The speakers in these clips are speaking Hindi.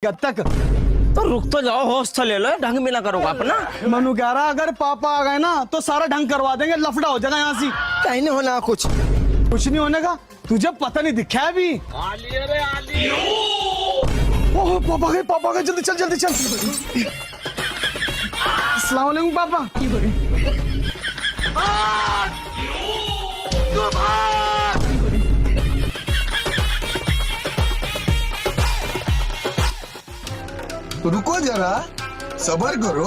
कब तक तो रुक तो जाओ, होश तो ले लो, ढंग भी ना करोगा अपना। मनु कह रहा अगर पापा आ गए ना तो सारा ढंग करवा देंगे, लफड़ा हो जाएगा यहाँ से। कहीं नहीं होना कुछ नहीं होने का, तुझे पता नहीं दिखा है अभी। ओह पापा गए, जल्दी चल जल्दी चल। अस्सलाम वालेकुम पापा। रुको जरा, सबर करो।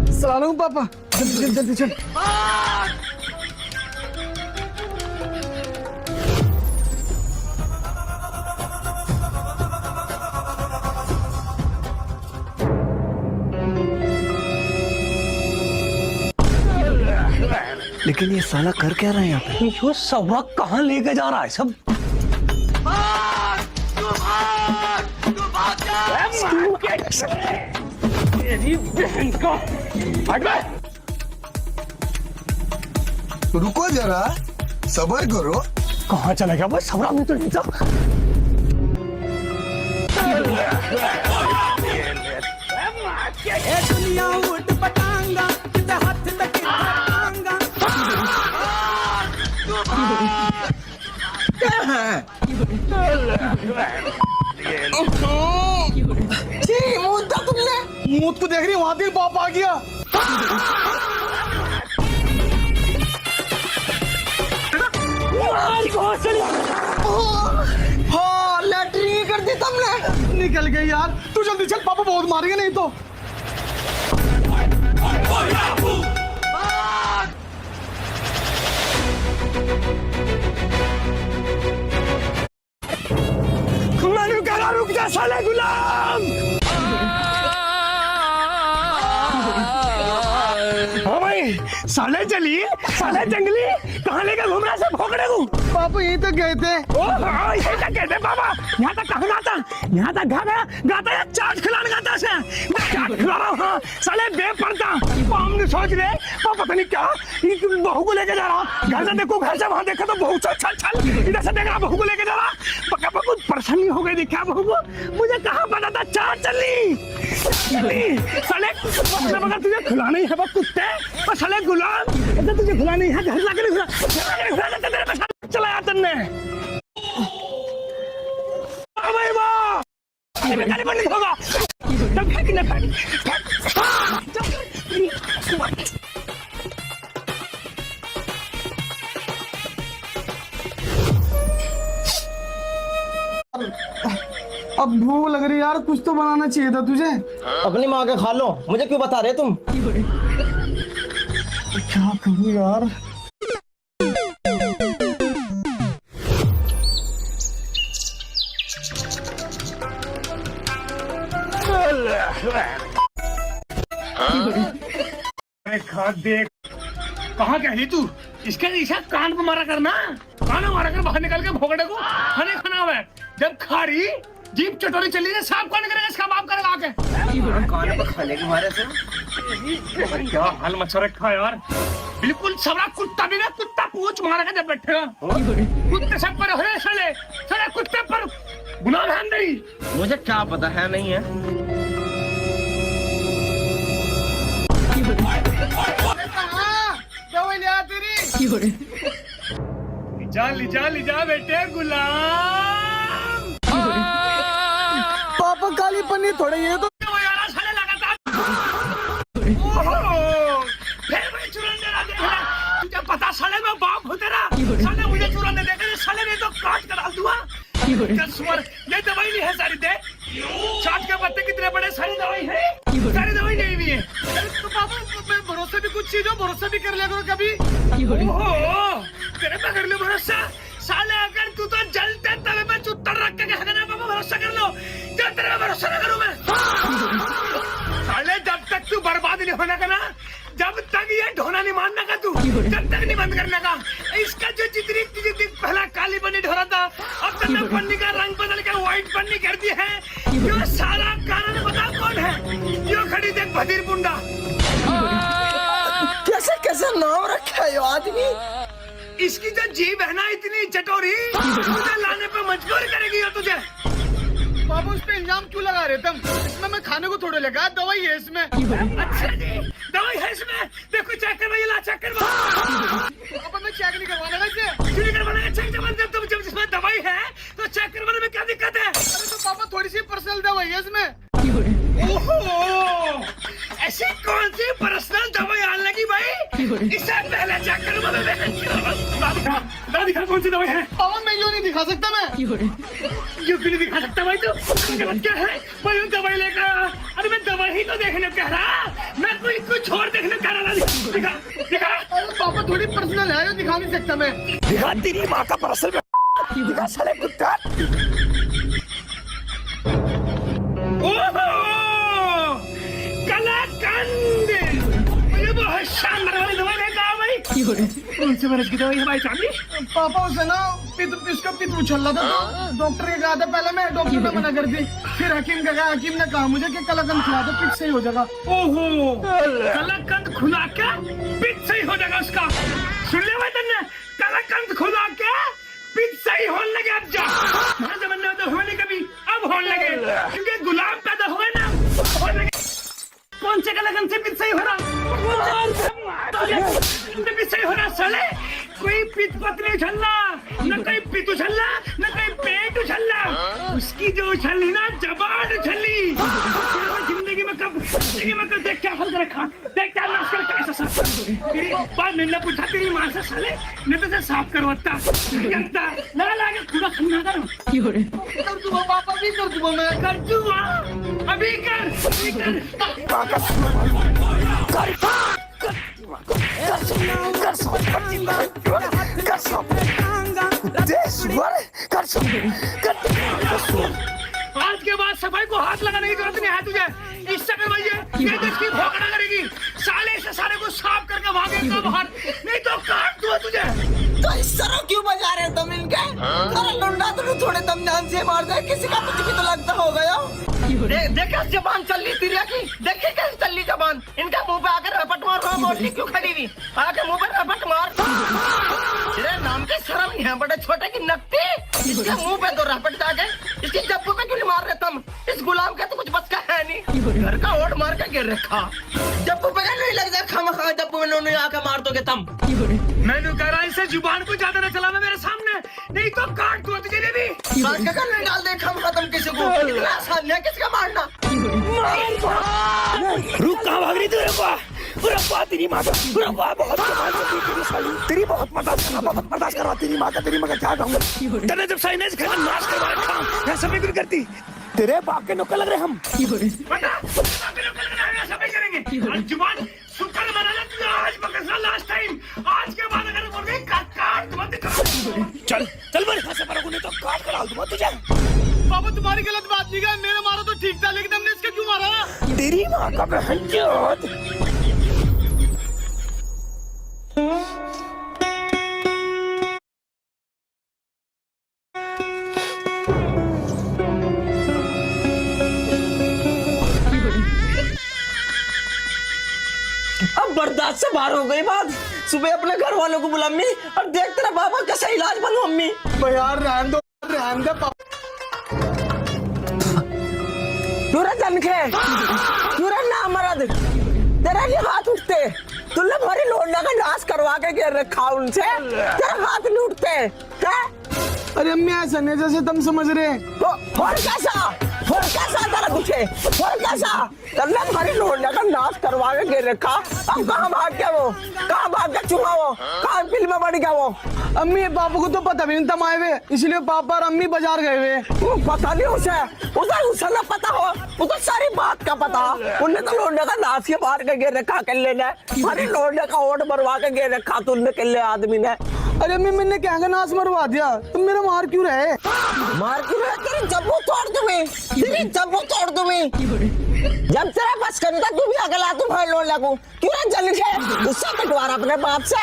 अस्सलाम वालेकुम पापा, जल्दी चल। लेकिन ये साला कर क्या रहा है यहाँ पे? यो सौरा कहाँ लेके जा रहा है सब? तेरी बहन का रुको जरा, सबर करो। कहाँ चला गया वो सौरा? में तो नहीं था। दुनिया उठ पटांगा, हाथ तक क्या है? तुमने मुझ को देख रही वहां भी बाप आ गया। हाँ, लैटरिन कर दी तुमने। निकल गई यार, तू जल्दी चल, पापा बहुत मारेंगे नहीं तो। मैंने कहा रुक जा साले गुलाम। हाँ भाई, साले चली, साले जंगली कहाँ लेकर घूम रहा है भोगड़े को? पापा यहीं तक गए थे। हाँ, यहीं तक गए थे बाबा। यहाँ तक कहाँ गाता? यहाँ तक गाता या चाट खिलाने गाता से? मैं चाट खिला रहा हूँ। हाँ, साले बेपरदा। हमने सोच रहे पता नहीं क्या बहू को लेके जा रहा। घर से देखो, घर से वहाँ देखा तो बहू चल इधर से देखा बहू को लेके जा रहा। पक्का बहुत परेशानी हो गई देखा बहू को। मुझे कहाँ पता था चाट चली साले। अगर तुझे खिलाना ही है कुत्ते और साले गुलाम, अगर तुझे खिलाना ही है घर जाकर चला यार तुमने। भाई वाह, गाड़ी बंद नहीं होगा। चल फेंक ले, फेंक। अब भूख लग रही यार, कुछ तो बनाना चाहिए था तुझे। अपनी माँ के खा लो, मुझे क्यों बता रहे तुम? क्या करूं यार? देख कहाँ गई तू? इसके नीचे कान को मारा करना, कान मारा कर बाहर निकल के भोगड़े को खाने खाना हुआ है। जब खा रही जीप चटोरी चली है, साफ कौन करेगा? इसका बाप करेगा आके। कान पर खाने के मारे से क्या हाल मचा रखा यार। बिल्कुल सबरा कुत्ता भी ना, कुत्ता पूछ मारेगा जब बैठेगा। कुत्ते सब पर है साले, साले कुत्ते पर गुनाह है नहीं। मुझे क्या पता है नहीं है। लिजा बेटे गुलाम। पापा काली पन्नी थोड़े ये तो साले लगातार तुझे पता साले में बाप हो तेरा। साले मुझे चुराने देगा, साले ने तो काट कर डाल दूंगा। ये दवाई नहीं है सारी, दे चाट के पत्ते कितने बड़े, सारी दवाई है, सारी दवाई नहीं भी है। तो पापा मैं भरोसा भी कुछ चीजों भरोसा भी कर लिया करो कभी। ओहो, तेरे पे कर लो भरोसा साले। अगर तू तो जलते तवे पे चुत्तर रख के कहना पापा भरोसा कर लो, जब तेरे पे भरोसा ना करूं मैं साले। जब तक तू बर्बाद नहीं होने का ना, जब तक ये ढोना नहीं मानने का तू, जब तक नहीं बंद करने का। इसका जो जितनी पहला काली पन्नी ढोरा था, अब तक पन्नी का रंग बदल के व्हाइट पन्नी कर दी है। यो सारा कारण बता कौन है? यो खड़ी देख भदीर मुंडा। कैसे कैसे नाम रखा है यो आदमी। इसकी जो जीभ है ना इतनी चटोरी, तुझे लाने पे मजबूर करेगी तुझे। बाबू उस पे इल्जाम क्यों लगा रहे तुम? इसमें मैं खाने को थोड़े लगा, दवाई है इसमें। अच्छा जी, दवाई है इसमें। देखो चेक करवाइए, ला चेक करवा। पापा मैं चेक नहीं करवाना वैसे। क्यों नहीं करवाना? चेक जब जिसमें दवाई है तो चेक करवाने में क्या दिक्कत है? अरे तो पापा थोड़ी सी पर्सनल दवाई है इसमें। ओहो, ऐसी कौन सी पर्सनल दवाई आने लगी भाई? इससे पहले चेक करवा दिखा कौन सी दवाई है। पापा मैं यूँ नहीं दिखा सकता मैं। क्यों भी नहीं दिखा सकता भाई? तो क्या है भाई? दवाई लेकर आया। अरे मैं दवाई ही तो देखने कह रहा, मैं कुछ और देखने कह रहा। दिखा दिखा। अरे पापा थोड़ी पर्सनल है, दिखा नहीं सकता मैं। दिखा तेरी माँ का पर्सल में दिखा साले कुत्ता। ओहो, कलाकंद। ये बहुत शानदार वाली दवाई है भाई। कौन से बरस की दवाई है भाई साहब? पापा उसे ना इसका पित्त उछल रहा था, तो डॉक्टर के कहा था। पहले मैं डॉक्टर ने मना कर दी, फिर हकीम का कहा। हकीम ने कहा मुझे कि कलाकंद खिला दो, पित्त सही हो जाएगा। ओहो, कलाकंद खुला के पित्त सही हो जाएगा उसका। सुन ले भाई तुमने, कलाकंद खुला के पित्त सही होने लगे। अब जा जमाने में तो होने कभी, अब होने लगे क्योंकि गुलाम पैदा हुए ना, होने लगे। कौन से कलाकंद से पित्त सही हो रहा? पित्त सही हो रहा साले। कोई पित्त पत्र उछलना, न कोई पित्त उछलना, न कोई पेट उछलना। उसकी जो उछली ना, जबान उछली। जिंदगी में कब देख क्या हल कर रखा, देख क्या नाश कर रखा। ऐसा साफ तेरी बात मैंने पूछा तेरी माँ से साले, मैं तो साफ करवाता लगा लागे खुदा खन्ना करो। कर दूंगा पापा, भी कर दूंगा मैं। कर दूंगा, अभी कर। आज के बाद सफाई को हाथ लगाने की जरूरत नहीं है तुझे। इससे करवाइए, ये जिसकी भौंकना करेगी साले से सारे को साफ करके भागेगा बाहर, नहीं तो काट दूंगा तुझे। तो इस तरह क्यों बजा रहे तुम इनके? अरे लुंडा तो थोड़े दम ध्यान से मार दे, किसी का कुछ भी तो लगता हो गया। देखा जबान चल रही तिरिया की, देखिए कैसे चल रही जबान। इनका मुंह पे आकर रपट मार रहा, मोटी क्यों खड़ी हुई? आके मुंह पे रपट मार। तेरे नाम के शर्म नहीं है बड़े छोटे की नकती? इसके मुंह पे तो रपट जाके, इसकी जब्बू पे क्यों नहीं मार रहे तुम? इस गुलाम का तो कुछ बच का है नहीं, घर का ओट मार के गिर रखा। जब्बू पे नहीं लग जाए खामखा, जब्बू में आके मार दोगे तुम। मैंने कह रहा इसे जुबान को ज्यादा न चलाना मेरे सामने, नहीं तो काट दूंगा तुझे भी। काट के नहीं डाल दे खामखा तुम किसी को। इतना आसान है किसी का मारना। रुक, कहाँ भाग रही तू? रुक, तेरी माँ का बहुत तेरी बहुत बर्दाश्त करवा तेरी माँ का। तेरी माँ का क्या कहूँगा? तेरे जब सही नहीं सिखाया, नाश करवा रखा, ऐसा भी करती। तेरे बाप के नौकर लग रहे हम। करेंगे और जुबान शुक्र बनाना तुझे आज पकड़ना लास्ट टाइम। आज के बाद अगर बोल गई काट मत कर। चल मेरे हाथ से परोगे नहीं तो काट कर डाल दूंगा तुझे। पापा तुम्हारी गलत बात नहीं है, मेरा मारा तो ठीक था, लेकिन हमने इसका क्यों मारा? तेरी माँ का बहनचोद। अब बर्दाश्त से बाहर हो गई बात। सुबह अपने घर वालों को बुला अम्मी, और देख तेरा बाबा कैसा इलाज बनू अम्मी। यार रहने दो पापा। पूरा जनखे, पूरा नामर्द, तेरा लिए हाथ उठते। तुमने हमारी लोंडा का नाश करवा के गिर रखा उनसे, तेरा हाथ नहीं उठते क्या? अरे अम्मी ऐसा नहीं जैसे तुम समझ रहे। और कैसा तेरा कुछ है? और कैसा तुमने हमारी लोंडा का नाश करवा के गिर रखा। अब कहाँ भाग गया वो? कहाँ भाग गया चूहा वो? कहाँ फिल्म में बढ़ गया वो? अम्मी पापा को तो पता भी नहीं, तुम आए हुए इसलिए पापा और अम्मी बाजार गए हुए। पता नहीं उसे ना पता हो, वो तो सारी बात का पता। उनने तो लोंडे का नाश के मार के गिर रखा किले ने, हमारी लोंडे का ओट भरवा के गिर रखा तुमने किले आदमी ने। अरे अम्मी मैंने क्या नाश मरवा दिया, तुम मेरा मार क्यों रहे? मार क्यों रहे? तेरी जब्बू तोड़ दूंगी, तेरी जब्बू तोड़ दूंगी। जब तेरा बस करता तू भी अगला तू भाई लोंडा को क्यों ना जल के उससे पिटवारा अपने बाप से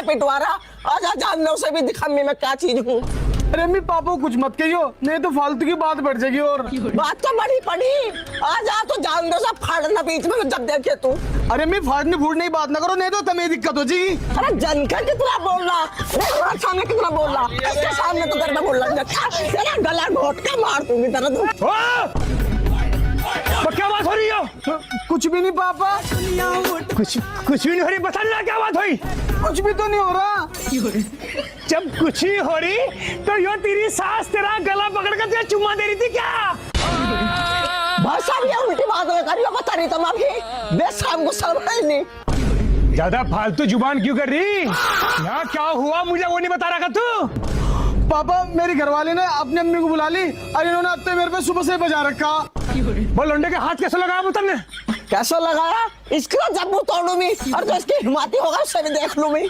पिटवारा। आजा जान लो उसे भी दिखा मैं क्या चीज हूँ। अरे अम्मी पापा को कुछ मत कहियो, नहीं तो फालतू की बात बढ़ जाएगी। और बात तो बड़ी पड़ी, आ जा तो जान दो, सब फाड़ना बीच में जब देखे तू। अरे अम्मी फाड़ने फूटने की बात ना करो, नहीं तो तुम्हें दिक्कत हो जाएगी। अरे जनका कितना बोल रहा, मेरे सामने कितना बोल रहा, इसके सामने तो तेरे बोल रहा, तेरा गला घोट के मार दूंगी तेरा तू। तो क्या बात हो रही है? कुछ भी नहीं पापा, कुछ भी नहीं हो रही, बता ना क्या बात हुई? कुछ भी तो नहीं हो रहा। जब कुछ ही हो रही तो यो तेरी सास तेरा गला पकड़ कर तुझे चुम्मा दे रही थी क्या? भाई साहब ये उल्टी बात है, करियो बता रही तुम अभी, बेशरम को समझ नहीं। ज्यादा फालतू जुबान क्यों कर रही? यहाँ क्या हुआ मुझे वो नहीं बता रहा तू? पापा मेरी घरवाली ने अपनी अम्मी को बुला ली और इन्होंने अब तो मेरे पे सुबह से बजा रखा। वो लौंडे के हाथ कैसे लगाया पुत्र ने? कैसा लगाया? इसका जब्बू तोड़ू मी और जो इसकी हिम्मती होगा उससे भी देख लूं मी।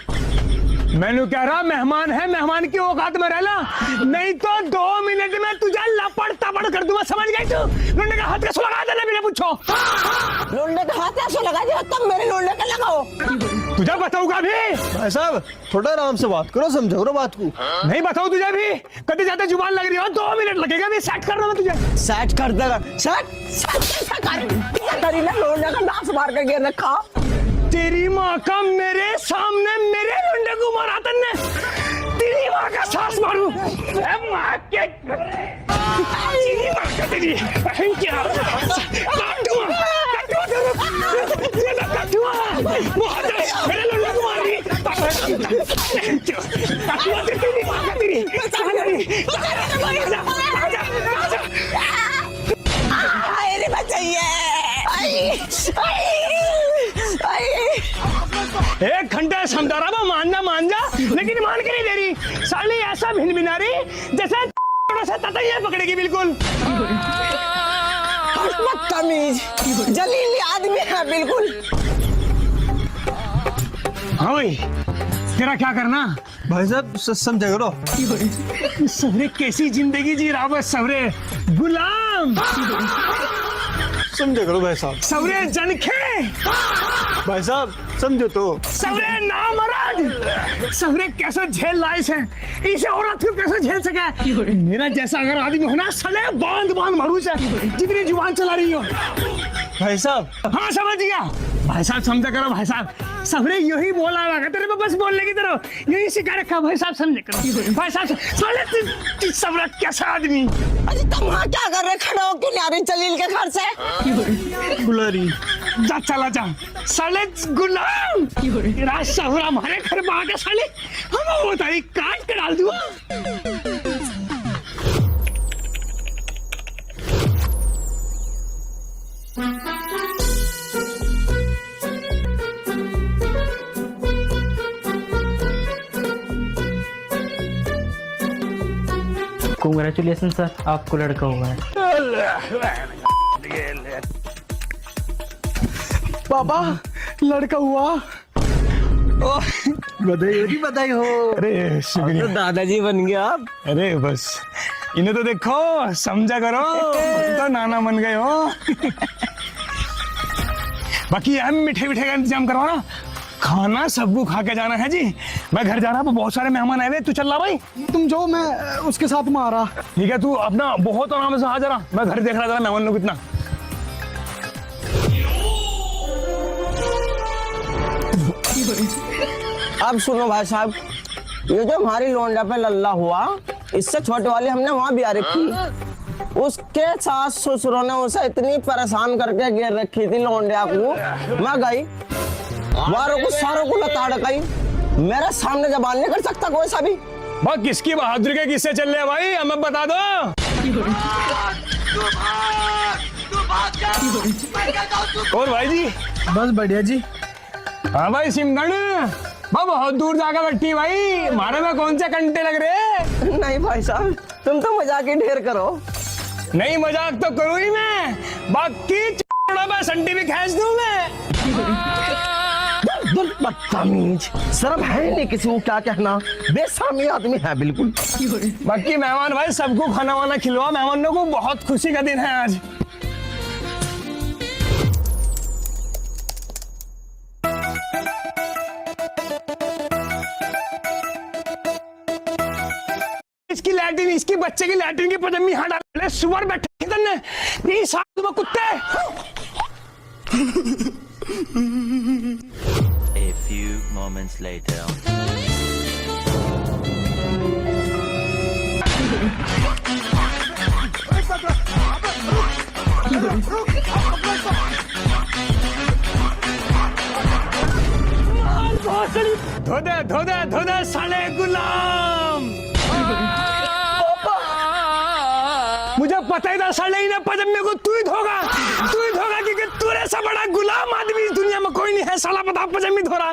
मैंने कह रहा मेहमान है, मेहमान की औकात में रहना, नहीं तो 2 मिनट में तुझे लपड़ तपड़ कर दूंगा, समझ गई तू? लौंडे का हाथ कैसे लगा देना बिना पूछो? लोंडे का हाथ ऐसे लगा दिया, तब मेरे लोंडे का लगाओ। तुझे बताऊंगा भी? भाई साहब थोड़ा आराम से बात करो, समझो रो बात को। नहीं बताऊं तुझे भी? कभी ज्यादा जुबान लग रही हो, 2 मिनट लगेगा भी सेट करना मैं तुझे। सेट कर देगा, सेट करी ना, लोंडे का नाश मार के गिर रखा। तेरी माँ का मेरे सामने मेरे लौंडे को मारा तन्ने, तेरी माँ का सांस मारू, माँ के तेरी माँ का तेरी क्या काटूंगा मेरे लौंडे को मार रही, काटूंगा तेरी माँ का तेरी। अरे बचाइए, 1 घंटा समझा रहा मान जा, लेकिन मान के नहीं दे रही। साली ऐसा भिन भिना रही जैसे से ततैया पकड़ेगी बिल्कुल। तमीज जलीली आदमी है बिल्कुल। हाँ भाई तेरा क्या करना? भाई साहब समझा करो। सवरे कैसी जिंदगी जी रहा है सवरे, गुलाम समझा करो भाई साहब। सवरे जनखे, भाई साहब समझो तो। सवरे नामराद, सवरे कैसे झेल लाए से, इसे औरत को कैसे झेल सके? मेरा जैसा अगर आदमी होना सले बांध मारू से, जितनी जुबान चला रही हो। भाई साहब हाँ समझ गया भाई साहब, समझा करो भाई साहब। सबने यही बोला होगा तेरे पे, बस बोलने की तरह यही सिखा रखा भाई साहब, समझे करो भाई साहब। साले सबरा कैसा आदमी? अरे तुम वहाँ क्या कर रहे, खड़े हो क्यों नहीं आ रही जलील के घर से? गुलारी जा चला जा साले गुलाम, तेरा सबरा हमारे घर में आके साले हम वो तारीख काट के डाल दूंगा। कांग्रेचुलेशन सर, आपको लड़का हुआ है। पापा लड़का हुआ। बधाई हो। अरे शुक्रिया, तो दादाजी बन गया आप। अरे बस इन्हें तो देखो, समझा करो, तो नाना बन गए हो। बाकी हम मीठे का इंतजाम करवाओ ना, खाना सबको खा के जाना है जी। मैं घर जा रहा हूँ, बहुत सारे मेहमान आए हुए, तू चल रहा भाई? तुम जो मैं उसके साथ में आ रहा। ठीक है, तू अपना बहुत आराम से आ जा रहा, मैं घर देख रहा था मेहमान लोग कितना। अब सुनो भाई साहब, ये जो हमारी लोंडा पे लल्ला हुआ, इससे छोटे वाली हमने वहाँ भी आ रखी। उसके सास ससुरों ने उसे इतनी परेशान करके गिर रखी थी लोंडिया को, मैं गई वारों को सारों को लताड़ गई। मेरे सामने जबान नहीं कर सकता कोई सा भी। भाई किसकी बहादुरी के किस्से चल रहे हैं भाई, हमें बता दो। और भाई जी? बस बढ़िया जी। हाँ भाई सिमगढ़ बहुत दूर जाकर बैठी भाई, हमारे में कौन से कंटे लग रहे? नहीं भाई साहब, तुम तो मजाक ही ढेर करो। नहीं मजाक तो करूँ ही मैं, बाकी संडी भी खींच दूं मैं। बदतमीज, शर्म है नहीं किसी को क्या कहना, बेशर्मी आदमी है बिल्कुल। बाकी मेहमान भाई सबको खाना वाना खिलवा, मेहमानों को बहुत खुशी का दिन है आज। इसकी लाइट इसकी बच्चे की लैट्रिन की पजम्मी यहाँ डाले सुअर बैठे इधर ने ये साथ में कुत्ते। A few moments later. धो दे साले गुलाम। मुझे पता ही था साले इन्हें पजम्मे को तू ही धोगा क्योंकि तूने सा बड़ा गुलाम आदमी इस दुनिया में कोई नहीं है साला बता पजम्मी धो रहा।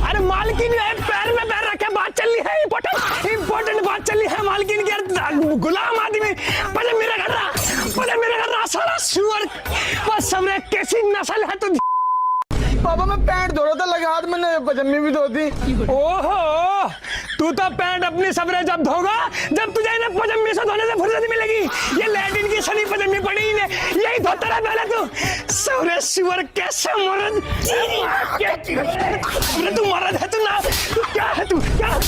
अरे मालकिन है पैर में पैर रखे बात चल रही है इंपॉर्टेंट बात चल रही है मालकिन की गुलाम आदमी पजम्मी कर रहा साला सुअर बस सबने कैसी नस्ल है तू। पापा मैं पैंट धो रहा था लगे हाथ मैंने पजामी भी धो दी। ओहो तू तो पैंट अपनी सबरे जब धोगा जब तुझे इन्हें पजामी से धोने से फुर्सत मिलेगी। ये लैट्रिन की सनी पजामी पड़ी इन्हें यही धोता रहा पहले तू सबरे सुअर कैसे मर्द तू मर्द है तू ना तू क्या है तू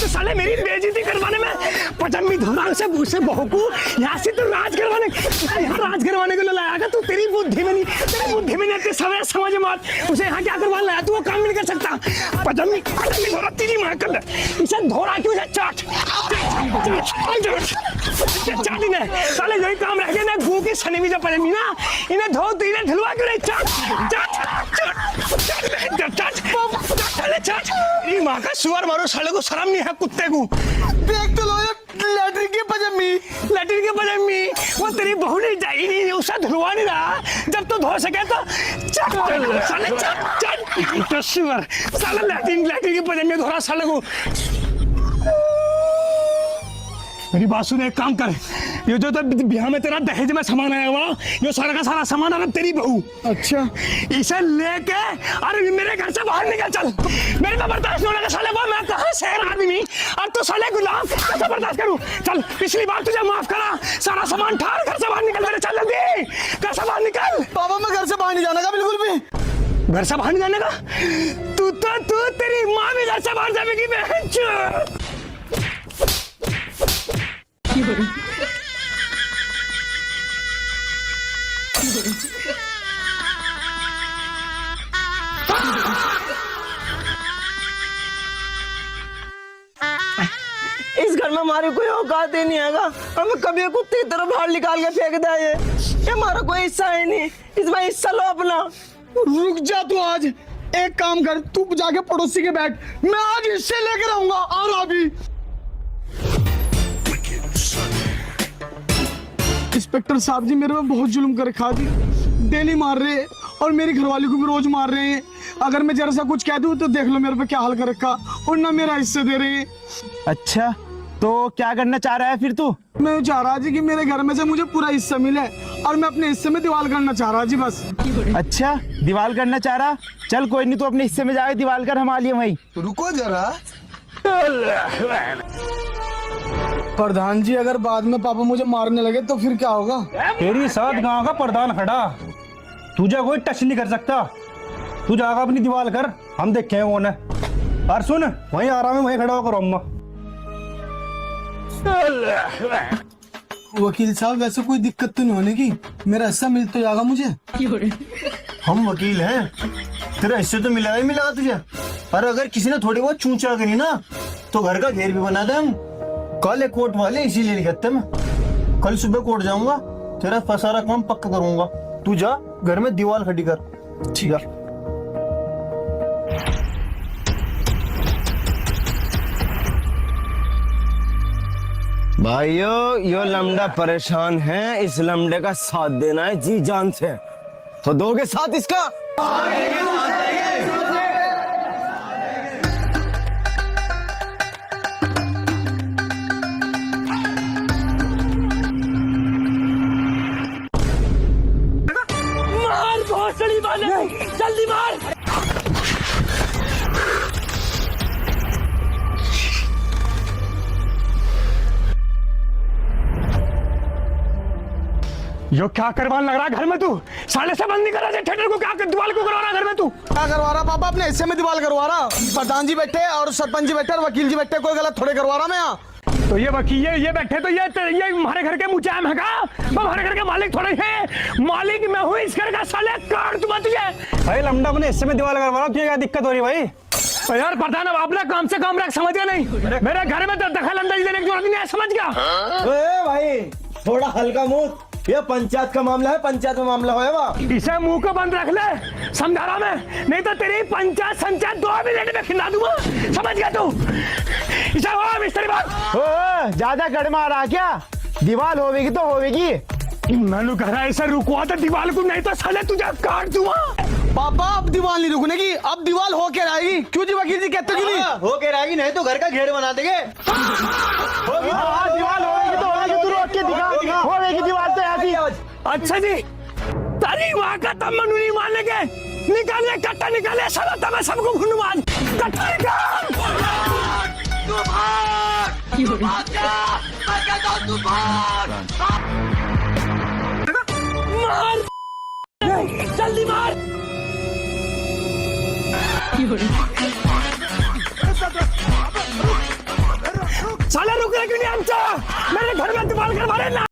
साले मेरी बेइज्जती करवाने में पजामी धो रहा उसे बहू को यहाँ से तू राज करवाने को लाया तू तेरी बुद्धि में नहीं सबरे समझ मत उसे यहाँ क्या करवा लाया तू वो काम नहीं कर सकता। पजामी धो रहा तेरी माँ कर इसे धो रहा क्यों चाट इन्हें साले यही काम रह गया ना भू की सनी भी जब पजामी ना इन्हें धो तो इन्हें ढलवा क्यों नहीं चाट माँ का सुअर मारो साले को शर्म नहीं है कुत्ते को। देख तो लो लैट्रिन की पजामी वो तेरी बहू नहीं जाई नहीं उसे धुलवा नहीं रहा जब तो धो सके तो साले सुअर साले लैट्रिन की पजामी धो रहा साले को। मेरी बात सुन एक काम कर ये जो तो बिहार में तेरा दहेज में सामान आया हुआ ये सारा का सारा सामान आ रहा तेरी बहू। अच्छा इसे लेके अरे मेरे घर से बाहर निकल चल मेरे में बर्दाश्त नहीं होगा साले वो मैं कहाँ शहर आदमी और तू साले गुलाम कैसे बर्दाश्त करूं। चल पिछली बार तुझे माफ करा सारा सामान ठार घर से बाहर निकल मेरे चल जल्दी घर से बाहर निकल। पापा मैं घर से बाहर नहीं जाने का बिल्कुल भी। घर से बाहर नहीं जाने का तू तेरी माँ भी घर से बाहर जाएगी बहन चोद। इस घर में हमारी कोई औकात ही नहीं है हमें कभी कुत्ते की तरह बाहर निकाल के फेंक दिया ये हमारा कोई हिस्सा ही नहीं इसमें हिस्सा लो अपना। रुक जा तू आज एक काम कर तू जाके पड़ोसी के बैठ मैं आज हिस्से लेकर आऊंगा और अभी इंस्पेक्टर साहब जी मेरे में बहुत जुल्म कर रखा जी डेली मार रहे और मेरी घरवाली को भी रोज मार रहे हैं। अगर मैं जरा सा कुछ कह दूं तो देख लो मेरे पे क्या हाल कर रखा और ना मेरा हिस्से दे रहे हैं। अच्छा तो क्या करना चाह रहा है फिर तू? मैं चाह रहा जी कि मेरे घर में से मुझे पूरा हिस्सा मिले और मैं अपने हिस्से में दीवार करना चाह रहा जी बस। अच्छा दीवार करना चाह रहा चल कोई नहीं तू अपने हिस्से में जाए दीवार कर हम आ लिए वहीं। रुको जरा। प्रधान जी अगर बाद में पापा मुझे मारने लगे तो फिर क्या होगा? तेरी साथ गांव का प्रधान खड़ा तुझे कोई टच नहीं कर सकता तू जाकर अपनी दीवार कर हम देखे कौन है। और सुन वहीं आराम है वहीं खड़ा होकर अम्मा। वकील साहब वैसे कोई दिक्कत तो नहीं होने की मेरा हिस्सा मिल तो जाएगा मुझे। हम वकील हैं तेरा हिस्से तो मिलेगा ही मिलेगा तुझे। और अगर किसी ने थोड़ी बहुत चूचा करी ना तो घर का घेर भी बना दे हम। कल एक कोर्ट वाले इसीलिए नहीं कहते मैं कल सुबह कोर्ट जाऊंगा तेरा सारा काम पक्का करूंगा तू जा घर में दीवार खड़ी कर। ठीक है भाइयों यो लमड़ा परेशान है इस लमड़े का साथ देना है जी जान से तो दोगे साथ इसका। मार भोसड़ी वाले जल्दी मार। यो क्या करवाने लग रहा घर में तू साले से बंद नहीं कर रहा थिएटर को क्या दीवार को करवा रहा घर में तू क्या करवा रहा पापा अपने हिस्से में दीवार करवा रहा। प्रधान जी बैठे और सरपंच जी बैठे और वकील जी बैठे कोई गलत थोड़े करवा रहा मैं यहाँ। तो ये वकील ये बैठे तो ये हमारे घर के मुचाम है का? वो हमारे घर के मालिक थोड़े हैं, मालिक मैं हूँ इस घर का। साले काट दूंगा तुझे। भाई लमडा अपने हिस्से में दीवार करवा रहा, तुझे क्या दिक्कत हो रही भाई? तो यार पता ना आपने काम से काम रख, समझ गया नहीं? मेरे घर में तो दखल अंदाजी देने की जरूरत नहीं है, समझ गया? भाई थोड़ा हल्का मुंह, ये पंचायत का मामला है, पंचायत में मामला होएगा। इसे मुंह को बंद रख ले, समझा रहा मैं, नहीं तो तेरी पंचायत संचायत 2 मिनट में खिला दूंगा, समझ गया तू? इसे हो मिस्त्री बात ज्यादा गड़मा रहा क्या? दीवार होगी तो होगी। मैंने कहा ऐसे रुकवा तो दीवार को, नहीं तो साले तुझे काट दूंगा। पापा अब दीवार नहीं रुकने की, अब दीवार होके रहेगी। क्यों जी वकील जी कहते क्यों नहीं? हो के रहेगी, नहीं तो घर का घेर बना देंगे। दीवार होगी तो होगी, तू रोक के दिखा होगी दीवार तो ऐसी। अच्छा जी, तारी वहां का तब मनु नहीं मान लेंगे, निकाले कट्टा निकाले, साला तब मैं सबको भूनूंगा, कट्टा निकाल। मार, जल्दी मार। साला रुक रहा क्यों नहीं? आमचा मेरे घर में दीवार करवा रहे ना।